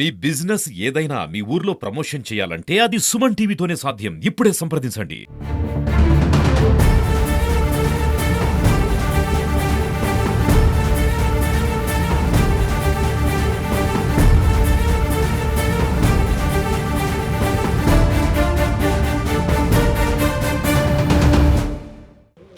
మీ business ఏదైనా మీ ఊర్లో promotion చేయాలంటే అది సుమన్ టీవీతోనే సాధ్యం. ఇప్పుడే సంప్రదించండి.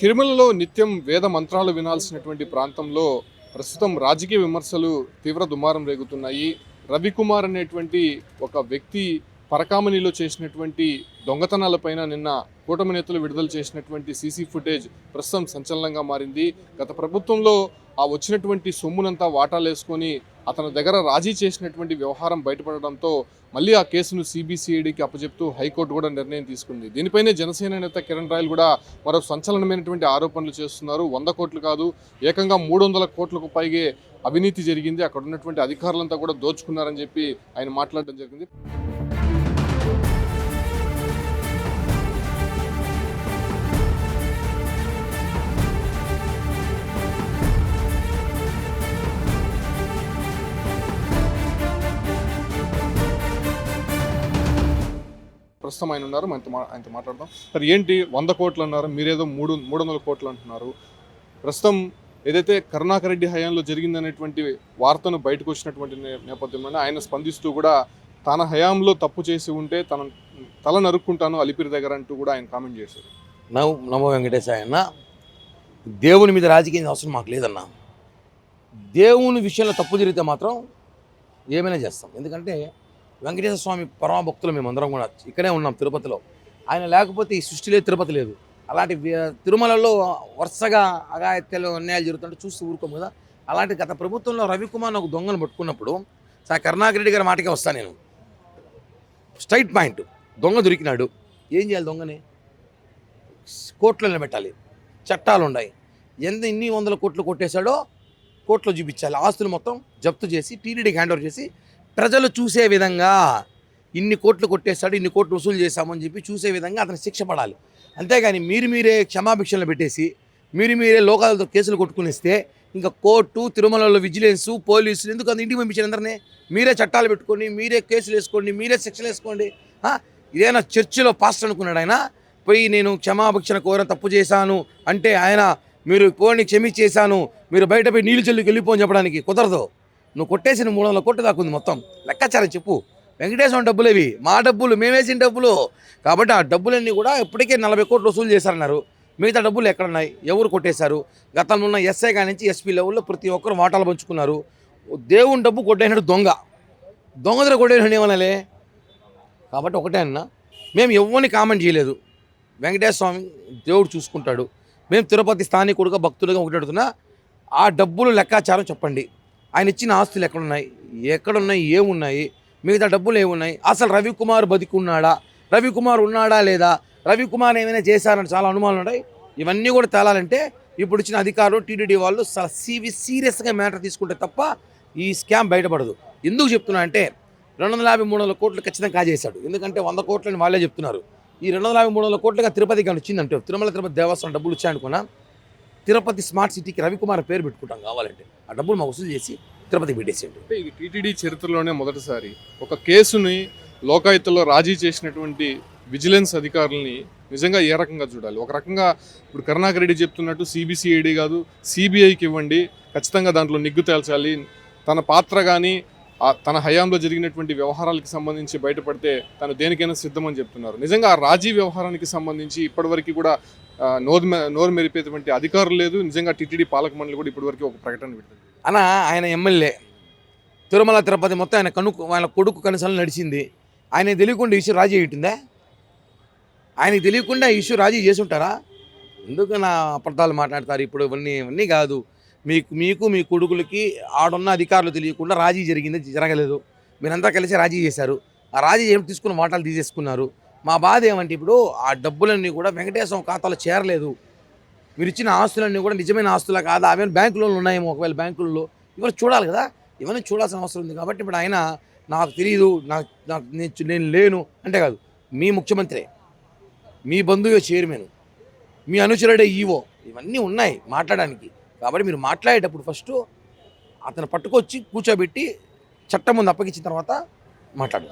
తిరుమలలో నిత్యం వేద మంత్రాలు వినాల్సినటువంటి ప్రాంతంలో ప్రస్తుతం రాజకీయ విమర్శలు తీవ్ర దుమారం రేగుతున్నాయి. రవికుమార్ అనేటువంటి ఒక వ్యక్తి పరకామణిలో చేసినటువంటి దొంగతనాలపైన నిన్న కూటమి నేతలు విడుదల చేసినటువంటి సీసీ ఫుటేజ్ ప్రస్తుతం సంచలనంగా మారింది. గత ప్రభుత్వంలో ఆ వచ్చినటువంటి సొమ్మునంతా వాటాలేసుకొని అతని దగ్గర రాజీ చేసినటువంటి వ్యవహారం బయటపడడంతో మళ్ళీ ఆ కేసును సిబిసిఐడికి అప్పచెప్తూ హైకోర్టు కూడా నిర్ణయం తీసుకుంది. దీనిపైనే జనసేన నేత కిరణ్ రాయల్ కూడా మరో సంచలనమైనటువంటి ఆరోపణలు చేస్తున్నారు. 100 కోట్లు కాదు, ఏకంగా 300 కోట్లకు పైగే అవినీతి జరిగింది, అక్కడ ఉన్నటువంటి అధికారులంతా కూడా దోచుకున్నారని చెప్పి ఆయన మాట్లాడడం జరిగింది. ప్రస్తుతం ఆయన ఉన్నారు, ఆయనతో మాట్లాడదాం. సార్, ఏంటి 100 కోట్లు అన్నారు, మీరేదో 300 కోట్లు అంటున్నారు. ప్రస్తుతం ఏదైతే కరుణాకర్ రెడ్డి హయాంలో జరిగిందనేటువంటి వార్తను బయటకు వచ్చినటువంటి నేపథ్యంలో ఆయన స్పందిస్తూ కూడా తన హయాంలో తప్పు చేసి ఉంటే తన తల నరుక్కుంటాను అలిపిరి దగ్గర అంటూ కూడా ఆయన కామెంట్ చేశారు. నమో వెంకటేశాయ అన్న, దేవుని మీద రాజకీయ అవసరం మాకు లేదన్నా. దేవుని విషయంలో తప్పు జరిగితే మాత్రం ఏమైనా చేస్తాం. ఎందుకంటే వెంకటేశ్వర స్వామి పరమ భక్తులు మేమందరం కూడా ఇక్కడే ఉన్నాం తిరుపతిలో. ఆయన లేకపోతే ఈ సృష్టి లేదు, తిరుపతి లేదు. అలాంటి తిరుమలలో వరుసగా అఘాయిత్యాలు అన్యాయాలు జరుగుతుంటే చూస్తూ ఊరుకోము కదా. అలాంటి గత ప్రభుత్వంలో రవికుమార్ ఒక దొంగను పట్టుకున్నప్పుడు సార్ కరుణాకర్ రెడ్డి గారి మాటకే వస్తాను నేను. స్ట్రైట్ పాయింట్, దొంగ దొరికినాడు, ఏం చేయాలి? దొంగని కోర్టులో పెట్టాలి, చట్టాలు ఉన్నాయి. ఇన్ని 100 కోట్లు కొట్టేశాడో కోర్టులో చూపించాలి. ఆస్తులు మొత్తం జప్తు చేసి టీటీడీకి హ్యాండ్ ఓవర్ చేసి ప్రజలు చూసే విధంగా ఇన్ని కోట్లు కొట్టేశాడు, ఇన్ని కోట్లు వసూలు చేశామని చెప్పి చూసే విధంగా అతను శిక్ష పడాలి. అంతేగాని మీరే క్షమాభిక్షలు పెట్టేసి మీరే లోకాలతో కేసులు కొట్టుకునిస్తే ఇంకా కోర్టు, తిరుమలలో విజిలెన్సు, పోలీసులు ఎందుకు అంత ఇంటికి పంపించారు? అందరినీ మీరే చట్టాలు పెట్టుకోండి, మీరే కేసులు వేసుకోండి, మీరే శిక్షలు వేసుకోండి. ఇదేనా చర్చిలో పాస్టర్ అనుకున్నాడు ఆయన? పోయి నేను క్షమాభిక్షణ కోర తప్పు చేశాను అంటే ఆయన మీరు పోని క్షమించేశాను, మీరు బయట పోయి నీళ్ళు చెల్లికి వెళ్ళిపోని చెప్పడానికి కుదరదు. నువ్వు కొట్టేసిన 300 కోట్లు దాకుంది మొత్తం. లెక్కాచారం చెప్పు. వెంకటేశ్వరం డబ్బులు ఇవి, మా డబ్బులు, మేమేసిన డబ్బులు. కాబట్టి ఆ డబ్బులన్నీ కూడా ఇప్పటికే 40 కోట్లు వసూలు చేశారన్నారు. మిగతా డబ్బులు ఎక్కడున్నాయి? ఎవరు కొట్టేశారు? గతంలో ఉన్న ఎస్ఐ కాడి నుంచి ఎస్పీ లెవెల్లో ప్రతి ఒక్కరు వాటాలు పంచుకున్నారు. దేవుని డబ్బు కొట్టేసినట్టు దొంగ కొట్టేసినట్టు ఏమనాలే? కాబట్టి ఒకటే అన్న, మేము ఎవరిని కామెంట్ చేయలేదు. వెంకటేశ్వర స్వామి దేవుడు చూసుకుంటాడు. మేము తిరుపతి స్థానికుడుగా భక్తులుగా ఒకటి అడుగుతున్నా, ఆ డబ్బులు లెక్కాచారం చెప్పండి. ఆయన ఇచ్చిన ఆస్తులు ఎక్కడున్నాయి, ఏమున్నాయి, మిగతా డబ్బులు ఏమున్నాయి, అసలు రవికుమార్ బతికున్నాడా, రవికుమార్ ఉన్నాడా లేదా, రవికుమార్ ఏమైనా చేశారని చాలా అనుమానాలు ఉన్నాయి. ఇవన్నీ కూడా తేలాలంటే ఇప్పుడు ఇచ్చిన అధికారులు, టీటీడీ వాళ్ళు సీరియస్గా మ్యాటర్ తీసుకుంటే తప్ప ఈ స్కామ్ బయటపడదు. ఎందుకు చెప్తున్నా అంటే 250-300 కోట్లు ఖచ్చితంగా కాజేశాడు. ఎందుకంటే 100 కోట్లని వాళ్ళే చెప్తున్నారు. ఈ 250-300 కోట్లుగా తిరుపతికి కానీ వచ్చిందంటే, తిరుపతి దేవస్థానం డబ్బులు ఇచ్చాయనుకున్నా తిరుపతి స్మార్ట్ సిటీకి రవికుమార్ పేరు పెట్టుకుంటాం కావాలంటే. ఆ డబ్బులు మాకు వసూలు చేసి తిరుపతికి పెట్టేసేయండి. ఇది టీటీడీ చరిత్రలోనే మొదటిసారి ఒక కేసుని లోకాయుక్తలో రాజీ చేసినటువంటి విజిలెన్స్ అధికారులని నిజంగా ఏ రకంగా చూడాలి? ఒక రకంగా ఇప్పుడు కరుణాకర్ రెడ్డి చెప్తున్నట్టు సిబిసిఐడి కాదు, సిబిఐకి ఇవ్వండి, ఖచ్చితంగా దాంట్లో నిగ్గు తేల్చాలి, తన పాత్ర కానీ తన హయాంలో జరిగినటువంటి వ్యవహారాలకు సంబంధించి బయటపడితే తను దేనికైనా సిద్ధమని చెప్తున్నారు. నిజంగా ఆ రాజీ వ్యవహారానికి సంబంధించి ఇప్పటివరకు కూడా నోరు మెరిపేటువంటి అధికారులు లేదు. నిజంగా టీటీడీ పాలక మండలి కూడా ఇప్పటివరకు ఒక ప్రకటన పెట్టింది. ఆయన ఎమ్మెల్యే తిరుమల తిరుపతి మొత్తం ఆయన కొడుకు కనసాలు నడిచింది. ఆయన తెలియకుండా ఇష్యూ రాజీ అయ్యిందా? ఆయనకి తెలియకుండా ఇష్యూ రాజీ చేసి ఉంటారా? ఎందుకు నా అబద్ధాలు మాట్లాడతారు? ఇప్పుడు ఇవన్నీ కాదు. మీకు మీ కొడుకులకి ఆడున్న అధికారులు తెలియకుండా రాజీ జరగలేదు. మీరంతా కలిసి రాజీ చేశారు. ఆ రాజీ ఏమి తీసుకున్న వాటాలు తీసేసుకున్నారు. మా బాధ ఏమంటే ఇప్పుడు ఆ డబ్బులన్నీ కూడా వెంకటేశ్వరం ఖాతాలో చేరలేదు. మీరు ఇచ్చిన ఆస్తులన్నీ కూడా నిజమైన ఆస్తులా కాదా, అవన్నీ బ్యాంకులో ఉన్నాయేమో, ఒకవేళ బ్యాంకుల్లో ఇవన్నీ చూడాలి కదా. ఇవన్నీ చూడాల్సిన అవసరం ఉంది. కాబట్టి ఇప్పుడు ఆయన నాకు తెలియదు, నేను లేను అంటే కాదు. మీ ముఖ్యమంత్రి, మీ బంధువే చైర్మన్, మీ అనుచరుడే ఈవో, ఇవన్నీ ఉన్నాయి మాట్లాడడానికి. కాబట్టి మీరు మాట్లాడేటప్పుడు ఫస్ట్ అతను పట్టుకొచ్చి కూర్చోబెట్టి చట్టం ముందు అప్పగించిన తర్వాత మాట్లాడు.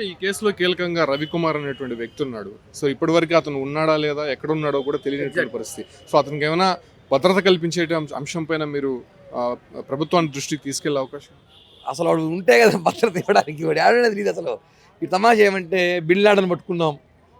ఈ కేసులో కీలకంగా రవికుమార్ అనేటువంటి వ్యక్తి ఉన్నాడు. సో ఇప్పటివరకు అతను ఉన్నాడా లేదా, ఎక్కడ ఉన్నాడో కూడా తెలియనటువంటి పరిస్థితి. సో అతనికి ఏమైనా భద్రత కల్పించే అంశం పైన మీరు ప్రభుత్వాన్ని దృష్టికి తీసుకెళ్లే అవకాశం? అసలు వాడు ఉంటే కదా భద్రత ఇవ్వడానికి, వాడు ఆడనే తెలియదు అసలు. ఈ తమాషా ఏమంటే బిన్ లాడెన్ పట్టుకున్నాం,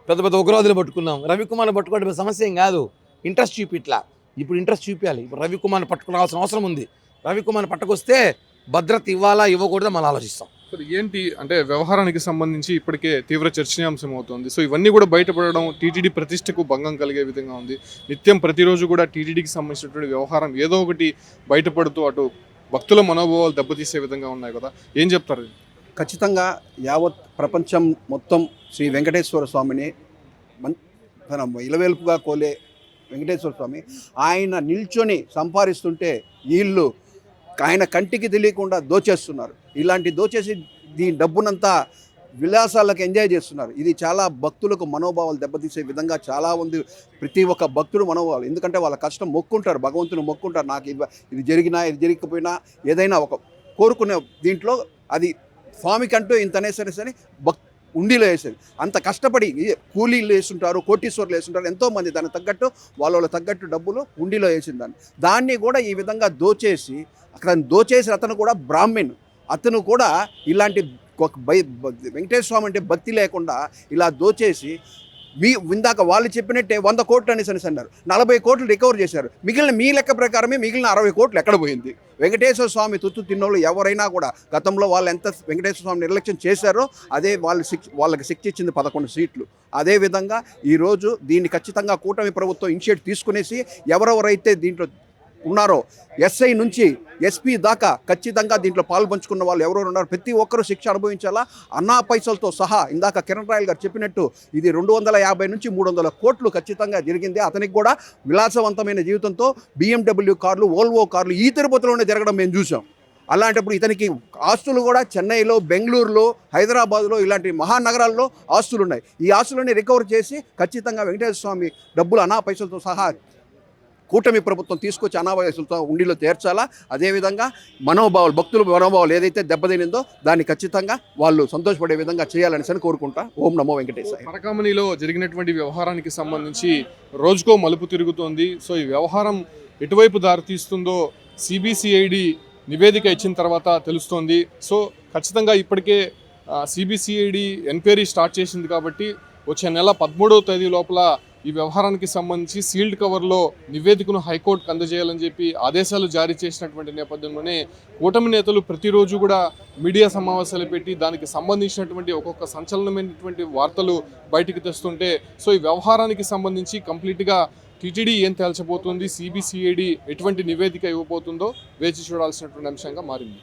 పెద్ద పెద్ద ఉగ్రవాదులు పట్టుకున్నాం, రవికుమార్ని పట్టుకోవడం సమస్య ఏం కాదు. ఇంట్రెస్ట్ చూపిట్లా, ఇప్పుడు ఇంట్రెస్ట్ చూపించాలి. ఇప్పుడు రవికుమార్ని పట్టుకోవాల్సిన అవసరం ఉంది. రవికుమార్ని పట్టుకొస్తే భద్రత ఇవ్వాలా ఇవ్వకూడదా మనం ఆలోచిస్తాం. సో ఏంటి అంటే వ్యవహారానికి సంబంధించి ఇప్పటికే తీవ్ర చర్చనీయాంశం అవుతుంది. సో ఇవన్నీ కూడా బయటపడడం టీటీడీ ప్రతిష్టకు భంగం కలిగే విధంగా ఉంది. నిత్యం ప్రతిరోజు కూడా టీటీడీకి సంబంధించినటువంటి వ్యవహారం ఏదో ఒకటి బయటపడుతూ అటు భక్తుల మనోభావాలు దెబ్బతీసే విధంగా ఉన్నాయి కదా, ఏం చెప్తారు? ఖచ్చితంగా యావత్ ప్రపంచం మొత్తం శ్రీ వెంకటేశ్వర స్వామిని తన ఇలవేల్పుగా కోలే వెంకటేశ్వర స్వామి ఆయన నిల్చొని సంపాదిస్తుంటే వీళ్ళు ఆయన కంటికి తెలియకుండా దోచేస్తున్నారు. ఇలాంటి దోచేసి దీని డబ్బునంతా విలాసాలకు ఎంజాయ్ చేస్తున్నారు. ఇది చాలా భక్తులకు మనోభావాలు దెబ్బతీసే విధంగా చాలా ఉంది. ప్రతి ఒక్క భక్తుడు మనోభావాలు, ఎందుకంటే వాళ్ళ కష్టం మొక్కుంటారు, భగవంతుని మొక్కుంటారు. నాకు ఇది జరిగినా ఇది జరిగిపోయినా ఏదైనా ఒక కోరుకునే దీంట్లో అది స్వామికి అంటూ ఇంతనే సరే ఉండిలో వేసేది. అంత కష్టపడి కూలీలు వేస్తుంటారు, కోటీశ్వర్లు వేస్తుంటారు, ఎంతోమంది దానికి తగ్గట్టు వాళ్ళ తగ్గట్టు డబ్బులు ఉండిలో వేసిన దాన్ని కూడా ఈ విధంగా దోచేసి అతను కూడా బ్రాహ్మణ్, అతను కూడా ఇలాంటి వెంకటేశ్వర స్వామి అంటే భక్తి లేకుండా ఇలా దోచేసి ఇందాక వాళ్ళు చెప్పినట్టే 100 కోట్లు అనేసి అన్నారు. 40 కోట్లు రికవర్ చేశారు. మిగిలిన మీ లెక్క ప్రకారమే మిగిలిన 60 కోట్లు ఎక్కడ పోయింది? వెంకటేశ్వర స్వామి తుత్తు తిన్నోళ్ళు ఎవరైనా కూడా గతంలో వాళ్ళు ఎంత వెంకటేశ్వర స్వామి నిర్లక్ష్యం చేశారో అదే వాళ్ళకి శిక్ష ఇచ్చింది 11 సీట్లు. అదేవిధంగా ఈరోజు దీన్ని ఖచ్చితంగా కూటమి ప్రభుత్వం ఇనిషియేట్ తీసుకునేసి ఎవరెవరైతే దీంట్లో ఉన్నారో ఎస్ఐ నుంచి ఎస్పీ దాకా ఖచ్చితంగా దీంట్లో పాల్పంచుకున్న వాళ్ళు ఎవరెవరు ఉన్నారో ప్రతి ఒక్కరూ శిక్ష అనుభవించాలా. అన్నా పైసలతో సహా ఇందాక కిరణ్ రాయల్ గారు చెప్పినట్టు ఇది 250 నుంచి 300 కోట్లు ఖచ్చితంగా జరిగింది. అతనికి కూడా విలాసవంతమైన జీవితంతో BMW కార్లు, వోల్వో కార్లు ఈ తిరుపతిలోనే జరగడం మేము చూసాం. అలాంటప్పుడు ఇతనికి ఆస్తులు కూడా చెన్నైలో, బెంగళూరులో, హైదరాబాద్లో ఇలాంటి మహానగరాల్లో ఆస్తులు ఉన్నాయి. ఈ ఆస్తులని రికవర్ చేసి ఖచ్చితంగా వెంకటేశ్వర స్వామి డబ్బులు అనా పైసలతో సహా కూటమి ప్రభుత్వం తీసుకొచ్చి అనావాసులతో ఉండిలో చేర్చాలా. అదేవిధంగా భక్తుల మనోభావాలు ఏదైతే దెబ్బతినిందో దాన్ని ఖచ్చితంగా వాళ్ళు సంతోషపడే విధంగా చేయాలని కోరుకుంటా. ఓం నమో వెంకటేశాయ. పరకామణిలో జరిగినటువంటి వ్యవహారానికి సంబంధించి రోజుకో మలుపు తిరుగుతోంది. సో ఈ వ్యవహారం ఎటువైపు దారితీస్తుందో సిబిసిఐడి నివేదిక ఇచ్చిన తర్వాత తెలుస్తోంది. సో ఖచ్చితంగా ఇప్పటికే సిబిసిఐడి ఎంక్వైరీ స్టార్ట్ చేసింది కాబట్టి వచ్చే నెల 13వ తేదీ లోపల ఈ వ్యవహారానికి సంబంధించి సీల్డ్ కవర్లో నివేదికను హైకోర్టుకు అందజేయాలని చెప్పి ఆదేశాలు జారీ చేసినటువంటి నేపథ్యంలోనే కూటమి నేతలు ప్రతిరోజు కూడా మీడియా సమావేశాలు పెట్టి దానికి సంబంధించినటువంటి ఒక్కొక్క సంచలనమైనటువంటి వార్తలు బయటికి తెస్తుంటే సో ఈ వ్యవహారానికి సంబంధించి కంప్లీట్గా టీటీడీ ఏం తేల్చబోతుంది, సిబిసిఐడి ఎటువంటి నివేదిక ఇవ్వబోతుందో వేచి చూడాల్సినటువంటి అంశంగా మారింది.